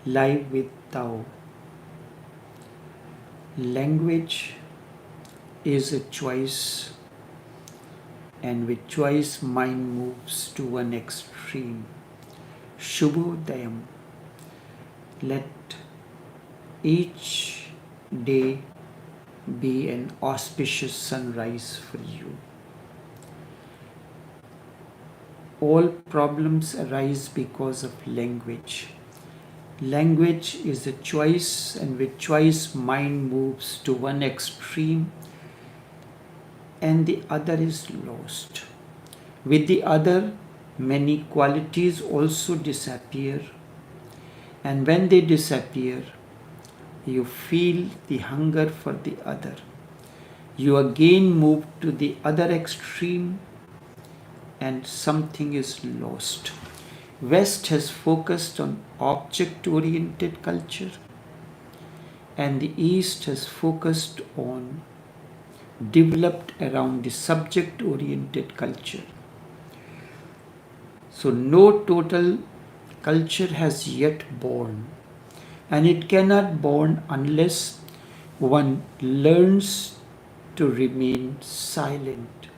live with Tao. Language is a choice, and with choice, mind moves to one extreme. Shubhodayam. Let each day be an auspicious sunrise for you. All problems arise because of language. Language is a choice, and with choice, mind moves to one extreme and the other is lost. With the other, many qualities also disappear, and when they disappear, you feel the hunger for the other. You again move to the other extreme and something is lost. West has focused on object-oriented culture and the East has focused on developed around the subject-oriented culture. So no total culture has yet born, and it cannot born unless one learns to remain silent,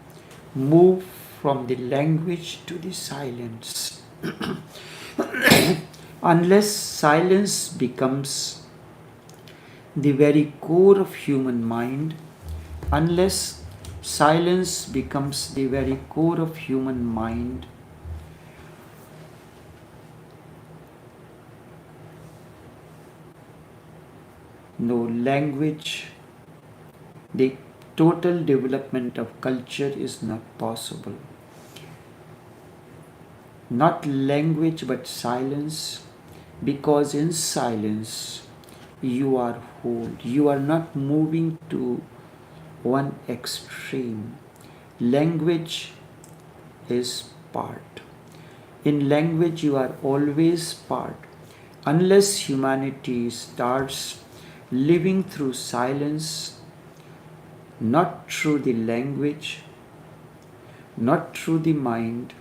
move from the language to the silence. Unless silence becomes the very core of human mind, unless silence becomes the very core of human mind, no language, the total development of culture is not possible. Not language but silence, because in silence you are whole. You are not moving to one extreme. Language is part. In language you are always part. Unless humanity starts living through silence, not through the language, not through the mind,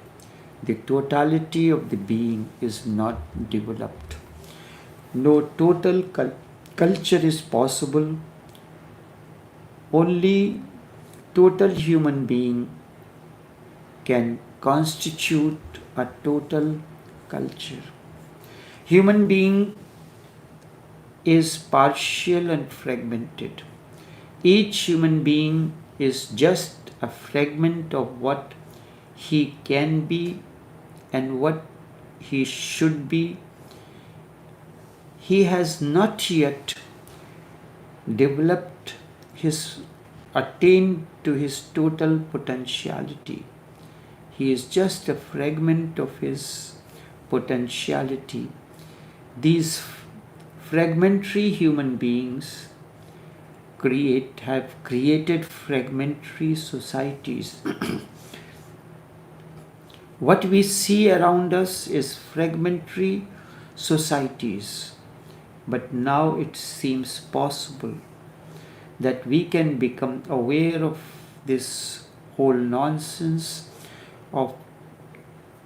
the totality of the being is not developed. No total culture is possible. Only total human being can constitute a total culture. Human being is partial and fragmented. Each human being is just a fragment of what he can be and what he should be. He has not yet developed attained to his total potentiality. He is just a fragment of his potentiality. These fragmentary human beings have created fragmentary societies. What we see around us is fragmentary societies, but now it seems possible that we can become aware of this whole nonsense of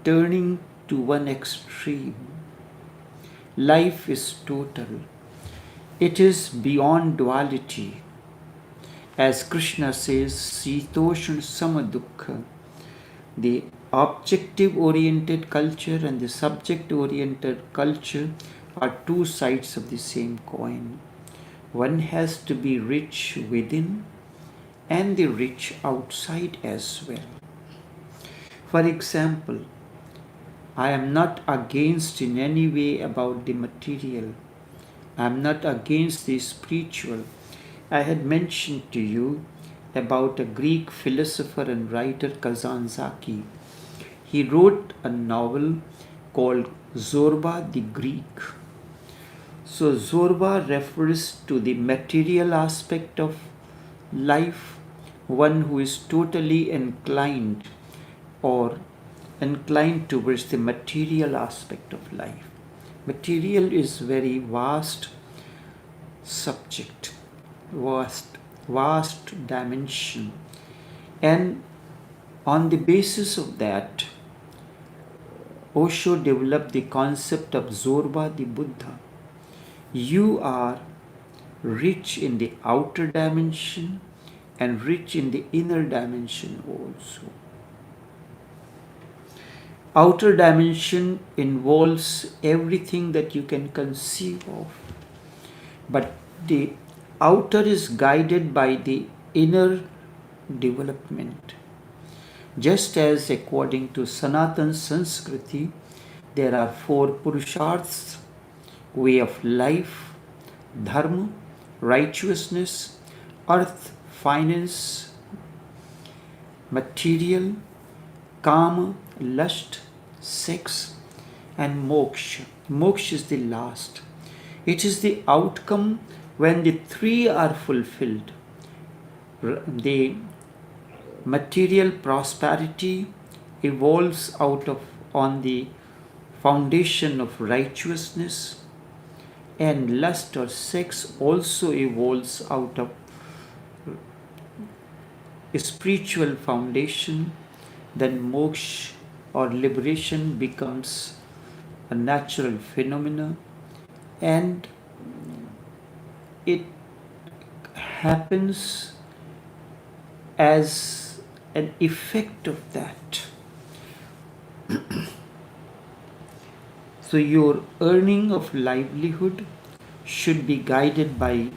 turning to one extreme. Life is total. It is beyond duality. As Krishna says, Sitoshna Samadukha, the objective-oriented culture and the subject-oriented culture are two sides of the same coin. One has to be rich within and the rich outside as well. For example, I am not against in any way about the material. I am not against the spiritual. I had mentioned to you about a Greek philosopher and writer, Kazantzakis. He wrote a novel called Zorba the Greek. So Zorba refers to the material aspect of life, one who is totally inclined towards the material aspect of life. Material is very vast subject, vast dimension, and on the basis of that, Osho developed the concept of Zorba the Buddha. You are rich in the outer dimension and rich in the inner dimension also. Outer dimension involves everything that you can conceive of, but the outer is guided by the inner development. Just as according to Sanatan Sanskriti, there are four Purusharths: way of life, dharma, righteousness, earth, finance, material, kama, lust, sex, and moksha. Moksha is the last. It is the outcome when the three are fulfilled. The material prosperity evolves out of on the foundation of righteousness, and lust or sex also evolves out of a spiritual foundation. Then moksha or liberation becomes a natural phenomena, and it happens as an effect of that. So your earning of livelihood should be guided by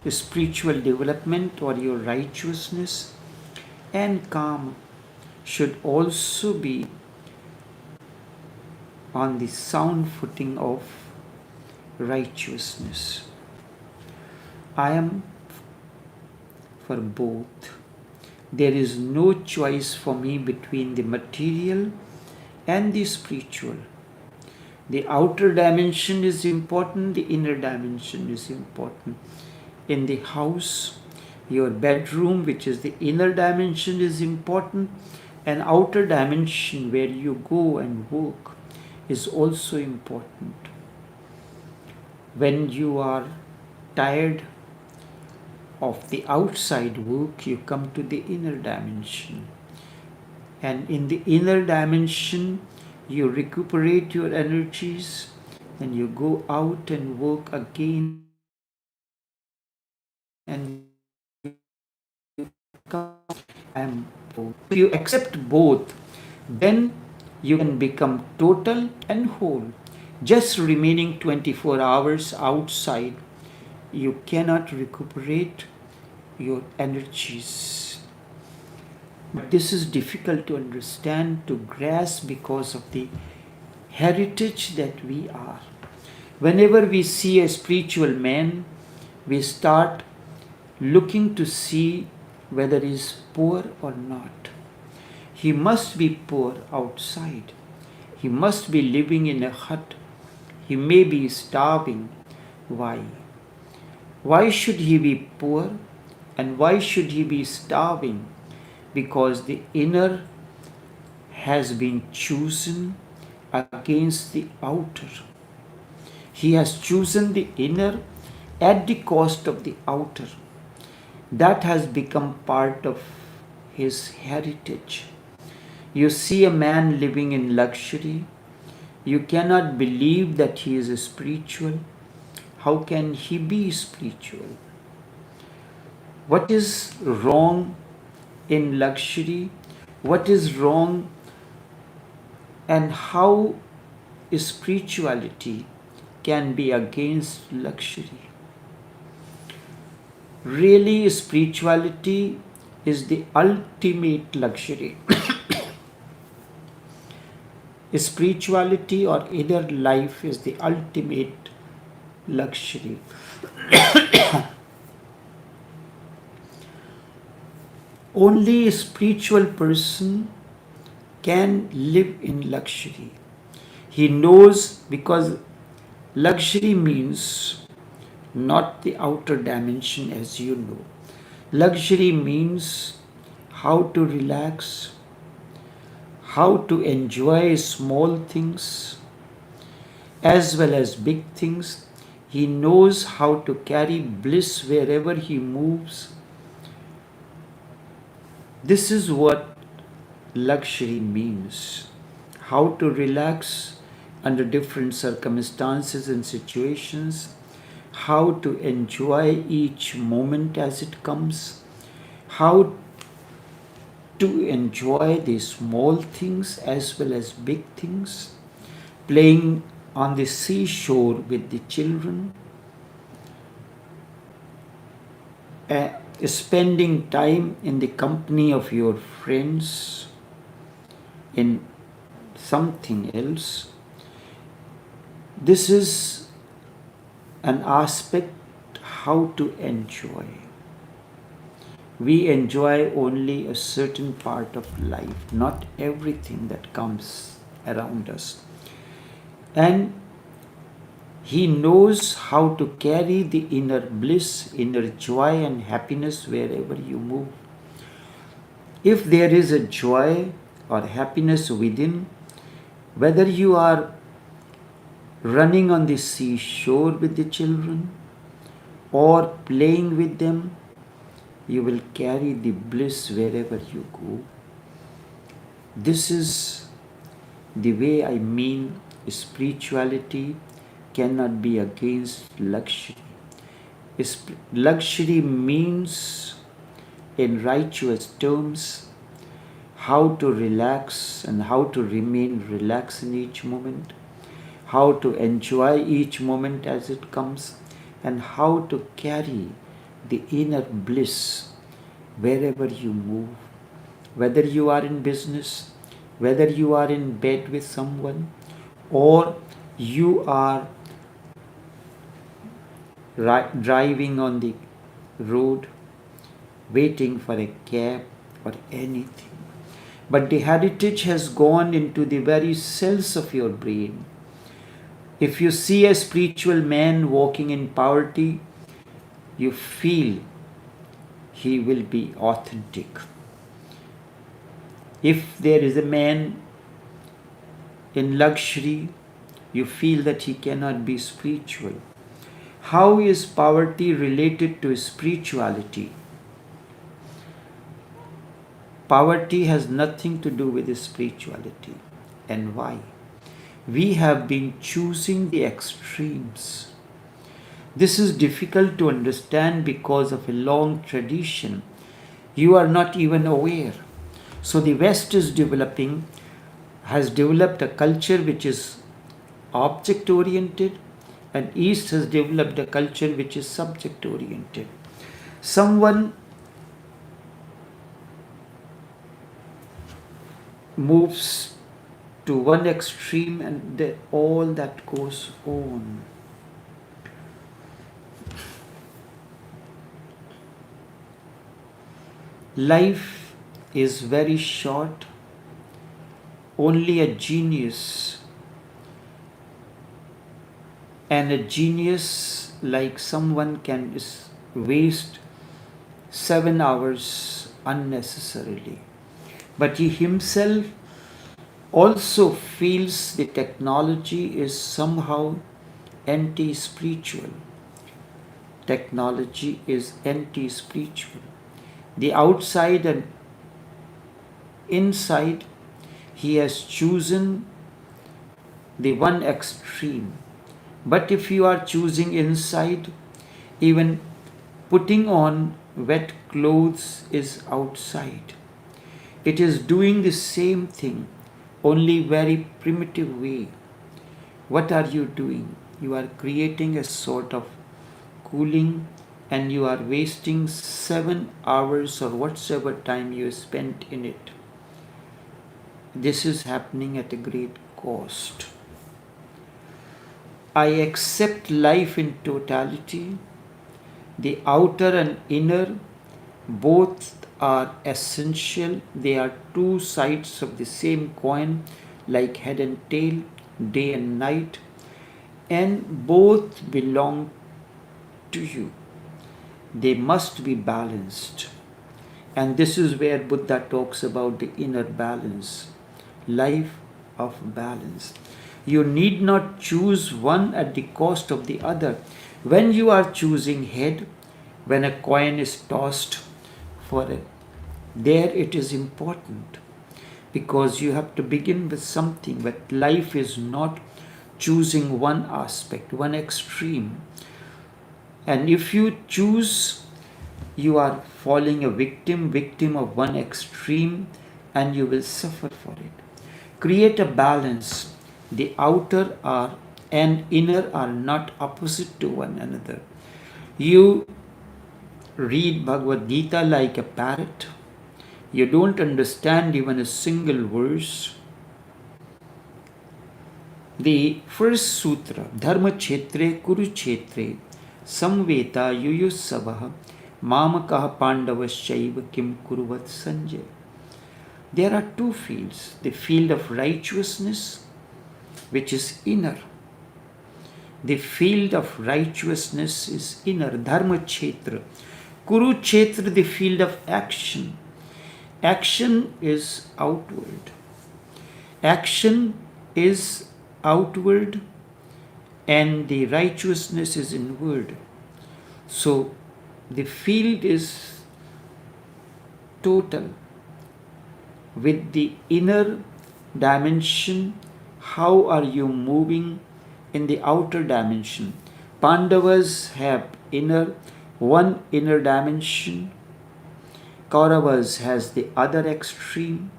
spiritual development or your righteousness, and kama should also be on the sound footing of righteousness. I am for both. There is no choice for me between the material and the spiritual. The outer dimension is important, the inner dimension is important. In the house, your bedroom, which is the inner dimension, is important, and outer dimension where you go and work is also important. When you are tired of the outside work, you come to the inner dimension. And in the inner dimension, you recuperate your energies, then you go out and work again, and you come and if you accept both, then you can become total and whole. Just remaining 24 hours outside, you cannot recuperate your energies. But this is difficult to understand, to grasp, because of the heritage that we are. Whenever we see a spiritual man, we start looking to see whether he is poor or not. He must be poor outside. He must be living in a hut. He may be starving. Why? Why should he be poor? And why should he be starving? Because the inner has been chosen against the outer. He has chosen the inner at the cost of the outer. That has become part of his heritage. You see a man living in luxury, you cannot believe that he is spiritual. How can he be spiritual? What is wrong in luxury? What is wrong, and how spirituality can be against luxury? Really, spirituality is the ultimate luxury. Spirituality or inner life is the ultimate luxury. Only a spiritual person can live in luxury. He knows, because luxury means not the outer dimension, as you know. Luxury means how to relax, how to enjoy small things as well as big things. He knows how to carry bliss wherever he moves. This is what luxury means. How to relax under different circumstances and situations, how to enjoy each moment as it comes, how to enjoy the small things as well as big things, playing on the seashore with the children, spending time in the company of your friends, in something else. This is an aspect how to enjoy. We enjoy only a certain part of life, not everything that comes around us. And He knows how to carry the inner bliss, inner joy and happiness wherever you move. If there is a joy or happiness within, whether you are running on the seashore with the children or playing with them, you will carry the bliss wherever you go. This is the way I mean spirituality cannot be against luxury. Luxury means, in righteous terms, how to relax and how to remain relaxed in each moment, how to enjoy each moment as it comes, and how to carry the inner bliss wherever you move. Whether you are in business, whether you are in bed with someone, or you are driving on the road, waiting for a cab or anything. But the heritage has gone into the very cells of your brain. If you see a spiritual man walking in poverty, you feel he will be authentic. If there is a man in luxury, you feel that he cannot be spiritual. How is poverty related to spirituality? Poverty has nothing to do with spirituality. And why? We have been choosing the extremes. This is difficult to understand because of a long tradition. You are not even aware. So the West is has developed a culture which is object oriented, and East has developed a culture which is subject oriented. Someone moves to one extreme and all that goes on. Life is very short. Only a genius, and a genius like someone can waste 7 hours unnecessarily. But he himself also feels the technology is somehow anti-spiritual. Technology is anti-spiritual. The outside and inside, he has chosen the one extreme. But if you are choosing inside, even putting on wet clothes is outside. It is doing the same thing, only very primitive way. What are you doing? You are creating a sort of cooling, and you are wasting 7 hours or whatsoever time you spent in it. This is happening at a great cost. I accept life in totality. The outer and inner, both are essential. They are two sides of the same coin, like head and tail, day and night, and both belong to you. They must be balanced. And this is where Buddha talks about the inner balance, life of balance. You need not choose one at the cost of the other. When you are choosing head, when a coin is tossed for it, there it is important, because you have to begin with something. But life is not choosing one aspect, one extreme. And if you choose, you are falling a victim of one extreme, and you will suffer for it. Create a balance. The outer are and inner are not opposite to one another. You read Bhagavad Gita like a parrot. You don't understand even a single verse. The first sutra, Dharma Kshetre Kurukshetre Samveta Yuyusavaha Mamakaha Pandavaschaiva Kim Kuruvat Sanjay. There are two fields, the field of righteousness, which is inner. The field of righteousness is inner, Dharma Kshetra. Kurukshetra, the field of action. Action is outward. Action is outward and the righteousness is inward. So the field is total. With the inner dimension, how are you moving in the outer dimension? Pandavas have one inner dimension. Kauravas has the other extreme.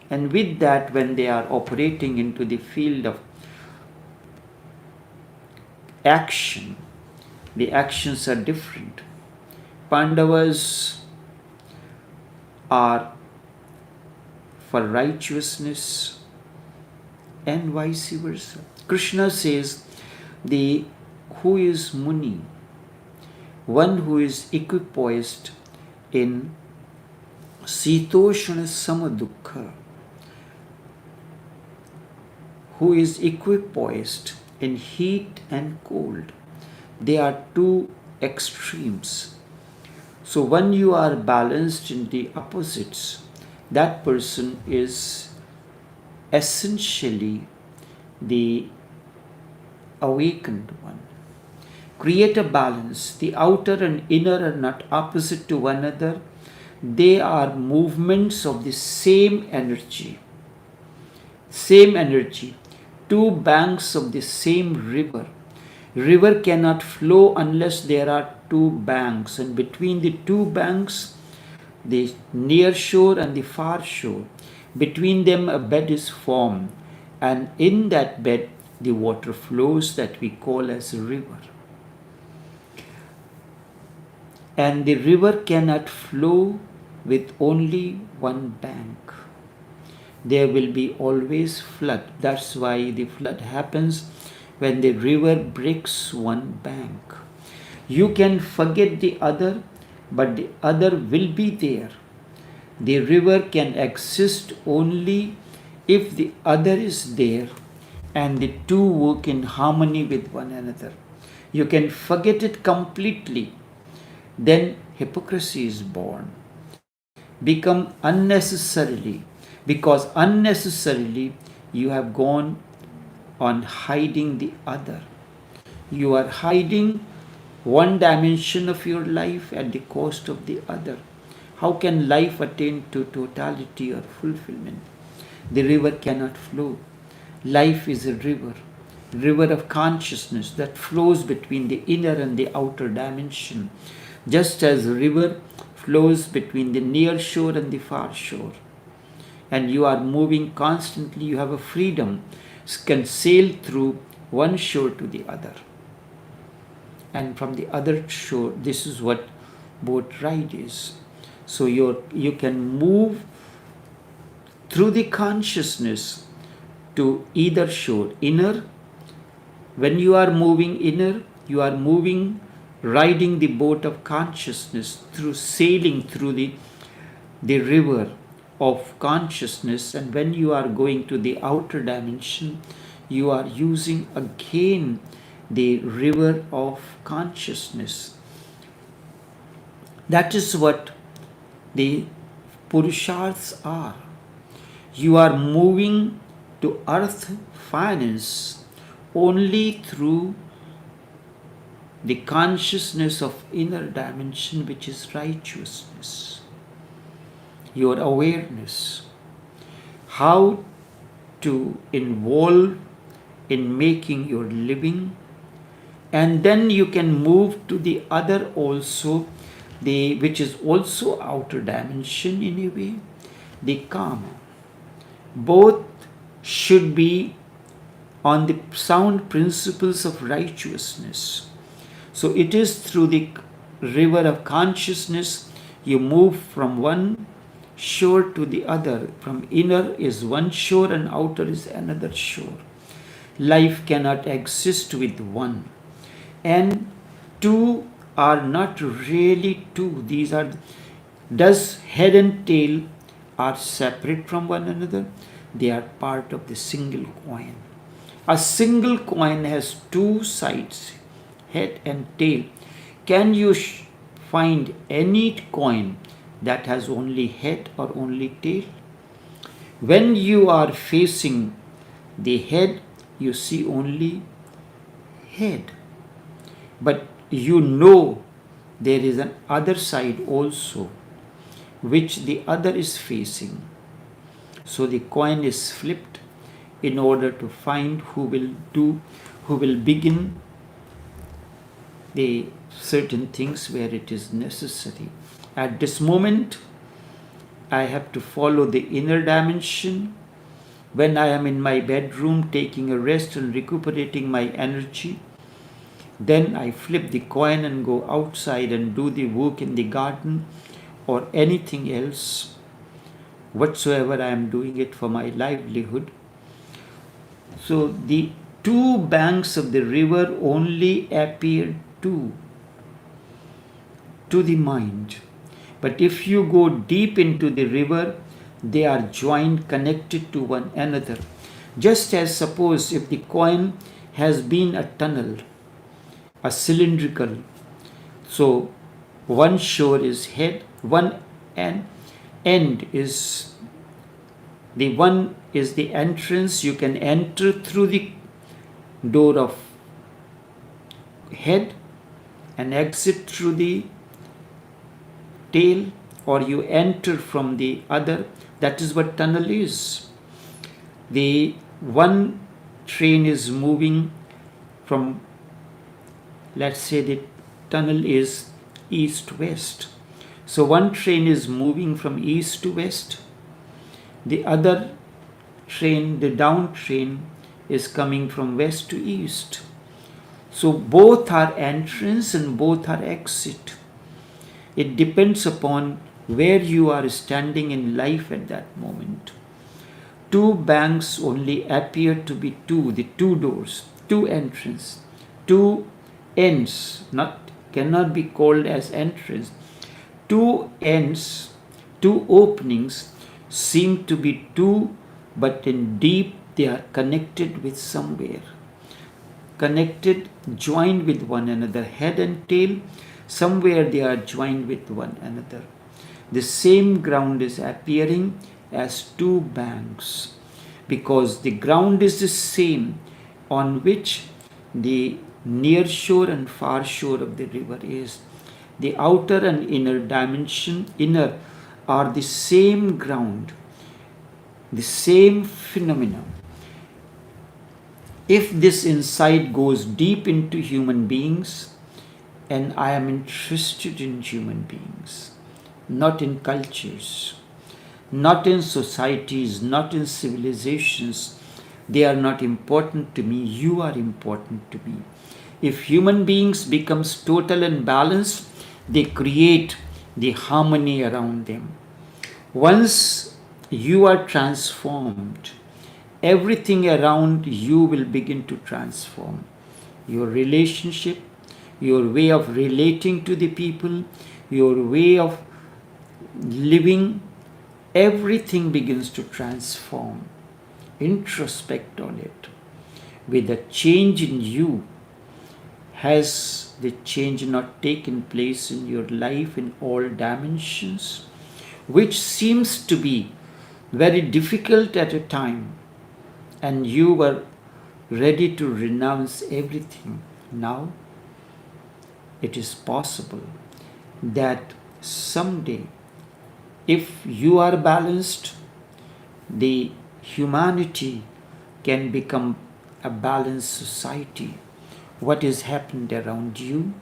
And with that, when they are operating into the field of action, the actions are different. Pandavas are for righteousness and vice versa. Krishna says, who is Muni? One who is equipoised in Sitoshana Samadukha, who is equipoised in heat and cold. They are two extremes. So when you are balanced in the opposites, that person is essentially the awakened one. Create a balance. The outer and inner are not opposite to one another. They are movements of the same energy. Same energy. Two banks of the same river. River cannot flow unless there are two banks, and between the two banks, the near shore and the far shore, between them a bed is formed, and in that bed the water flows that we call as a river. And the river cannot flow with only one bank. There will be always flood. That's why the flood happens when the river breaks one bank. You can forget the other, but the other will be there. The river can exist only if the other is there and the two work in harmony with one another. You can forget it completely. Then hypocrisy is born. Become unnecessarily, because unnecessarily you have gone on hiding the other. You are hiding one dimension of your life at the cost of the other. How can life attain to totality or fulfillment? The river cannot flow. Life is a river of consciousness that flows between the inner and the outer dimension, just as a river flows between the near shore and the far shore. And you are moving constantly, you have a freedom, can sail through one shore to the other. And from the other shore, this is what boat ride is. So you can move through the consciousness to either shore. Inner, when you are moving inner, you are moving, riding the boat of consciousness, through sailing through the river of consciousness. And when you are going to the outer dimension, you are using again the river of consciousness. That is what the Purusharths are. You are moving to earth finance only through the consciousness of inner dimension, which is righteousness. Your awareness. How to involve in making your living and then you can move to the other also, which is also outer dimension in a way, the Kama. Both should be on the sound principles of righteousness. So it is through the river of consciousness you move from one shore to the other. From inner is one shore and outer is another shore. Life cannot exist with one. And two are not really two. These are, does head and tail are separate from one another? They are part of the single coin. A single coin has two sides, head and tail. Can you find any coin that has only head or only tail? When you are facing the head, you see only head. But you know there is an other side also, which the other is facing. So the coin is flipped in order to find who will begin the certain things where it is necessary. At this moment, I have to follow the inner dimension. When I am in my bedroom taking a rest and recuperating my energy, then I flip the coin and go outside and do the work in the garden or anything else, whatsoever I am doing it for my livelihood. So the two banks of the river only appear two to the mind. But if you go deep into the river, they are joined, connected to one another. Just as suppose if the coin has been a tunnel, a cylindrical, so one shore is head, one end is the one is the entrance. You can enter through the door of head and exit through the tail, or you enter from the other. That is what tunnel is. The one train is moving from, let's say the tunnel is east-west. So one train is moving from east to west. The other train, the down train, is coming from west to east. So both are entrance and both are exit. It depends upon where you are standing in life at that moment. Two banks only appear to be two, the two doors, two entrances, two ends, cannot be called as entrance. Two ends, two openings seem to be two, but in deep they are connected with somewhere. Connected, joined with one another, head and tail, somewhere they are joined with one another. The same ground is appearing as two banks, because the ground is the same on which the near shore and far shore of the river is. The outer and inner dimension, inner, are the same ground, the same phenomenon. If this insight goes deep into human beings, and I am interested in human beings, not in cultures, not in societies, not in civilizations. They are not important to me. You are important to me. If human beings becomes total and balanced, they create the harmony around them. Once you are transformed, everything around you will begin to transform. Your relationship, your way of relating to the people, your way of living, everything begins to transform. Introspect on it. With a change in you, has the change not taken place in your life in all dimensions, which seems to be very difficult at a time, and you were ready to renounce everything? Now it is possible that someday, if you are balanced, the humanity can become a balanced society what is happened around you,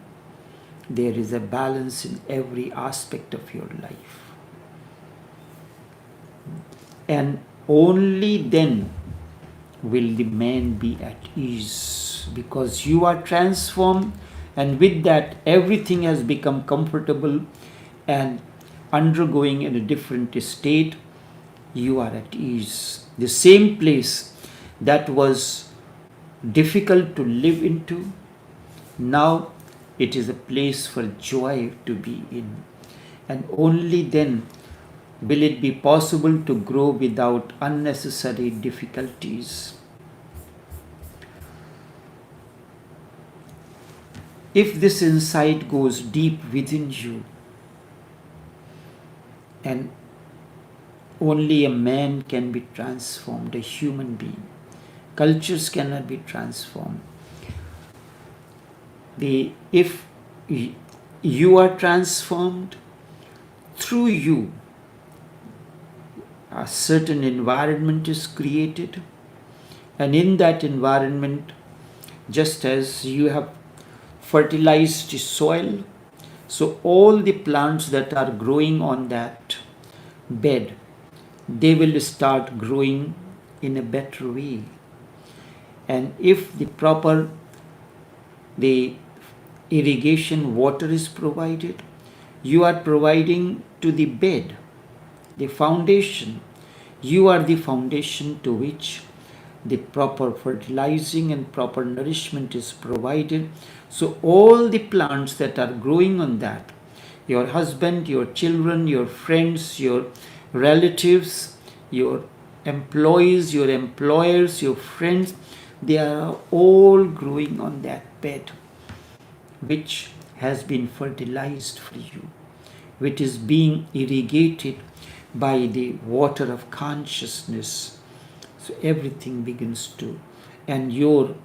there is a balance in every aspect of your life. And only then will the man be at ease, because you are transformed, and with that everything has become comfortable and undergoing in a different state. You are at ease. The same place that was difficult to live into, now it is a place for joy to be in. And only then will it be possible to grow without unnecessary difficulties. If this insight goes deep within you, and only a man can be transformed, a human being. Cultures cannot be transformed. If you are transformed, through you, a certain environment is created, and in that environment, just as you have fertilized the soil, so all the plants that are growing on that bed, they will start growing in a better way. And if the irrigation water is provided, you are providing to the bed, the foundation. You are the foundation to which the proper fertilizing and proper nourishment is provided. So all the plants that are growing on that, your husband, your children, your friends, your relatives, your employees, your employers, your friends, they are all growing on that bed which has been fertilized for you, which is being irrigated by the water of consciousness. So everything begins to, and your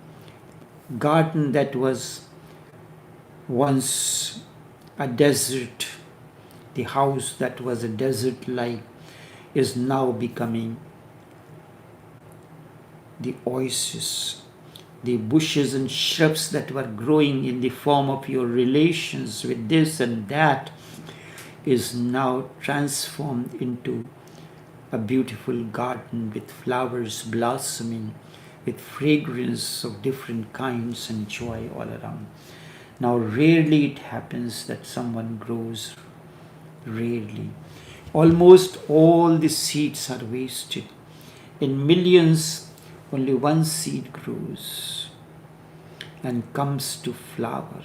garden that was once a desert, the house that was a desert like, is now becoming the oasis. The bushes and shrubs that were growing in the form of your relations with this and that is now transformed into a beautiful garden with flowers blossoming, with fragrance of different kinds and joy all around. Now, rarely it happens that someone grows, rarely. Almost all the seeds are wasted. In millions, only one seed grows and comes to flower.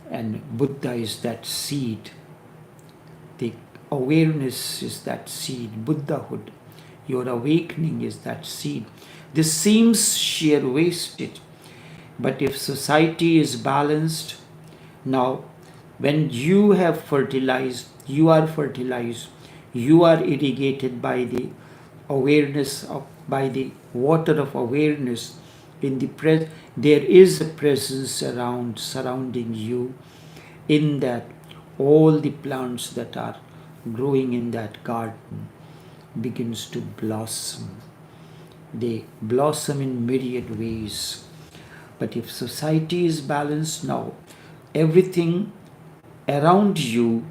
And Buddha is that seed. The awareness is that seed. Buddhahood, your awakening is that seed. This seems sheer wasted, but if society is balanced, now when you have fertilized, you are fertilized, you are irrigated by the awareness of, by the water of awareness, in the there is a presence around, surrounding you, in that all the plants that are growing in that garden begins to blossom. They blossom in myriad ways. But if society is balanced now, everything around you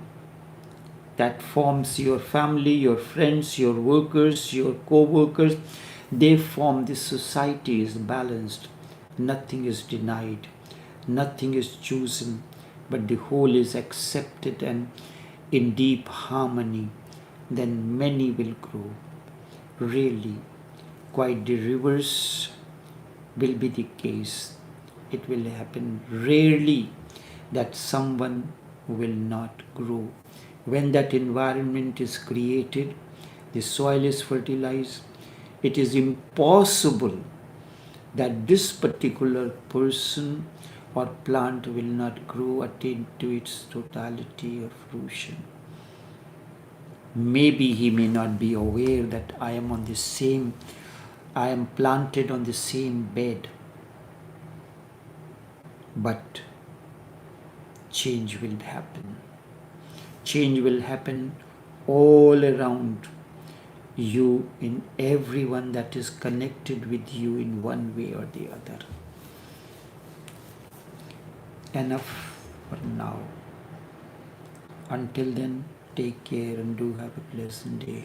that forms your family, your friends, your workers, your co-workers, they form this society is balanced. Nothing is denied, nothing is chosen, but the whole is accepted and in deep harmony. Then many will grow. Really, quite the reverse will be the case. It will happen rarely that someone will not grow. When that environment is created, the soil is fertilized, it is impossible that this particular person or plant will not grow, attain to its totality or fruition. Maybe he may not be aware that I am planted on the same bed, but change will happen. Change will happen all around you, in everyone that is connected with you in one way or the other. enough for now. Until then, take care and do have a pleasant day.